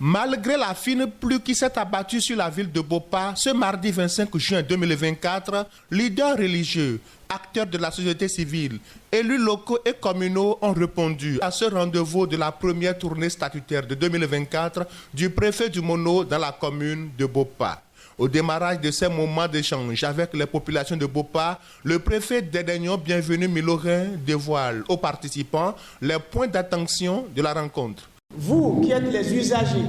Malgré la fine pluie qui s'est abattue sur la ville de Bopa, ce mardi 25 juin 2024, leaders religieux, acteurs de la société civile, élus locaux et communaux ont répondu à ce rendez-vous de la première tournée statutaire de 2024 du préfet du Mono dans la commune de Bopa. Au démarrage de ces moments d'échange avec les populations de Bopa, le préfet Dédénion Bienvenu Milorin dévoile aux participants les points d'attention de la rencontre. Vous qui êtes les usagers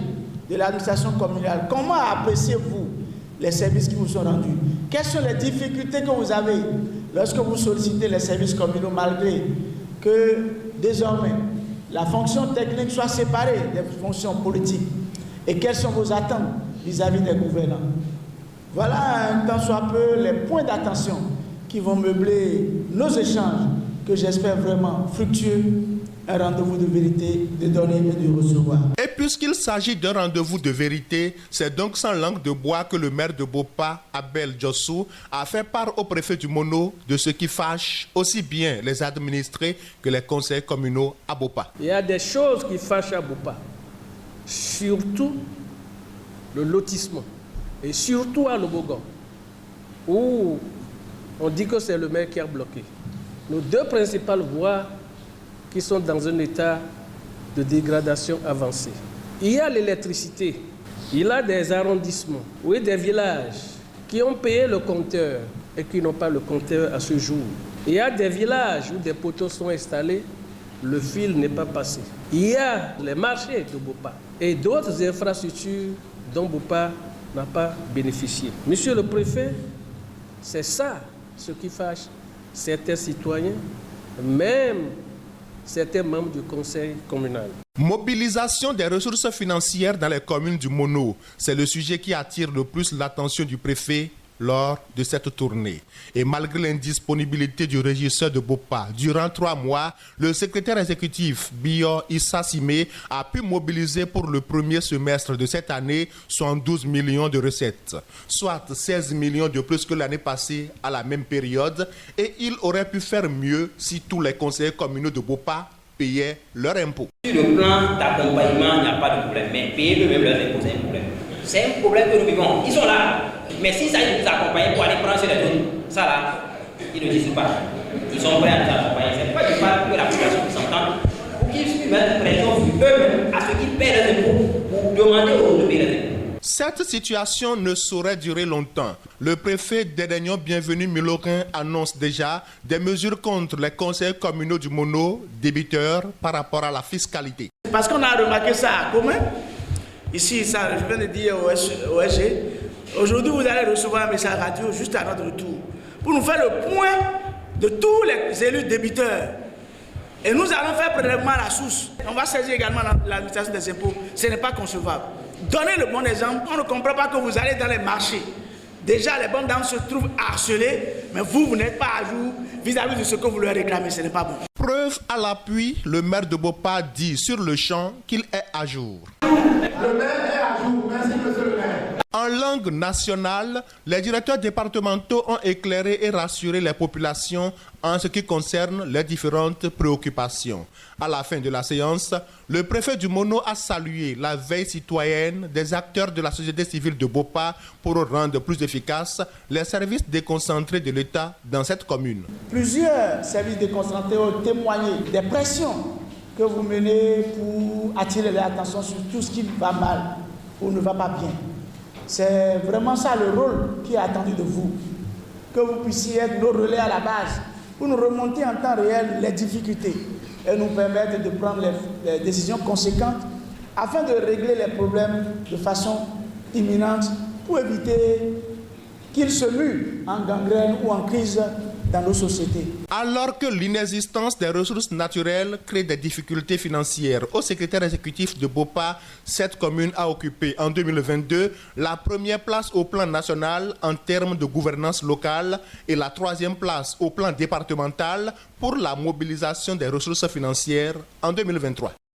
de l'administration communale, comment appréciez-vous les services qui vous sont rendus? Quelles sont les difficultés que vous avez lorsque vous sollicitez les services communaux malgré que désormais la fonction technique soit séparée des fonctions politiques? Et quelles sont vos attentes vis-à-vis des gouvernants? Voilà un tant soit peu les points d'attention qui vont meubler nos échanges que j'espère vraiment fructueux. Un rendez-vous de vérité, de donner et de recevoir. Et puisqu'il s'agit d'un rendez-vous de vérité, c'est donc sans langue de bois que le maire de Bopa, Abel Djossou, a fait part au préfet du Mono de ce qui fâche aussi bien les administrés que les conseils communaux à Bopa. Il y a des choses qui fâchent à Bopa, surtout le lotissement et surtout à Lobogan, où on dit que c'est le maire qui a bloqué. Nos deux principales voies qui sont dans un état de dégradation avancée. Il y a l'électricité, il y a des arrondissements, oui, des villages qui ont payé le compteur et qui n'ont pas le compteur à ce jour. Il y a des villages où des poteaux sont installés, le fil n'est pas passé. Il y a les marchés de Bopa et d'autres infrastructures dont Bopa n'a pas bénéficié. Monsieur le préfet, c'est ça ce qui fâche certains citoyens, même certains membres du conseil communal. Mobilisation des ressources financières dans les communes du Mono, c'est le sujet qui attire le plus l'attention du préfet lors de cette tournée. Et malgré l'indisponibilité du régisseur de Bopa, durant 3 mois, le secrétaire exécutif Bio Issa Simé a pu mobiliser pour le premier semestre de cette année 112 millions de recettes, soit 16 millions de plus que l'année passée à la même période, et il aurait pu faire mieux si tous les conseillers communaux de Bopa payaient leurs impôts. Sur le plan d'accompagnement, il n'y a pas de problème, mais payer eux-mêmes leurs impôts, c'est un problème. C'est un problème que nous vivons. Ils sont là. Mais s'il s'agit de nous accompagner pour aller prendre sur les zones, ça là, ils ne disent pas. Ils sont prêts à nous accompagner. C'est pourquoi je parle que la population s'entende pour qu'ils mettent pression sur eux-mêmes à ce qu'ils paient les impôts pour demander aux autres de payer les impôts. Cette situation ne saurait durer longtemps. Le préfet Dédénion Bienvenu Milorin annonce déjà des mesures contre les conseils communaux du Mono, débiteurs par rapport à la fiscalité. Parce qu'on a remarqué ça à commun. Ici, ça, je viens de dire au SG, aujourd'hui vous allez recevoir un message radio juste à notre retour pour nous faire le point de tous les élus débiteurs. Et nous allons faire prélèvement à la source. On va saisir également l'administration des impôts. Ce n'est pas concevable. Donnez le bon exemple. On ne comprend pas que vous allez dans les marchés. Déjà, les bonnes dames se trouvent harcelées, mais vous n'êtes pas à jour vis-à-vis de ce que vous leur réclamez. Ce n'est pas bon. Preuve à l'appui, le maire de Bopa dit sur le champ qu'il est à jour. Le maire est à jour. Merci, monsieur le maire. En langue nationale, les directeurs départementaux ont éclairé et rassuré les populations en ce qui concerne les différentes préoccupations. À la fin de la séance, le préfet du Mono a salué la veille citoyenne des acteurs de la société civile de Bopa pour rendre plus efficaces les services déconcentrés de l'État dans cette commune. Plusieurs services déconcentrés ont témoigné des pressions que vous menez pour attirer l'attention sur tout ce qui va mal ou ne va pas bien. C'est vraiment ça le rôle qui est attendu de vous, que vous puissiez être nos relais à la base pour nous remonter en temps réel les difficultés et nous permettre de prendre les décisions conséquentes afin de régler les problèmes de façon imminente pour éviter qu'ils se muent en gangrène ou en crise dans nos sociétés. Alors que l'inexistence des ressources naturelles crée des difficultés financières, au secrétaire exécutif de Bopa, cette commune a occupé en 2022 la première place au plan national en termes de gouvernance locale et la 3e place au plan départemental pour la mobilisation des ressources financières en 2023.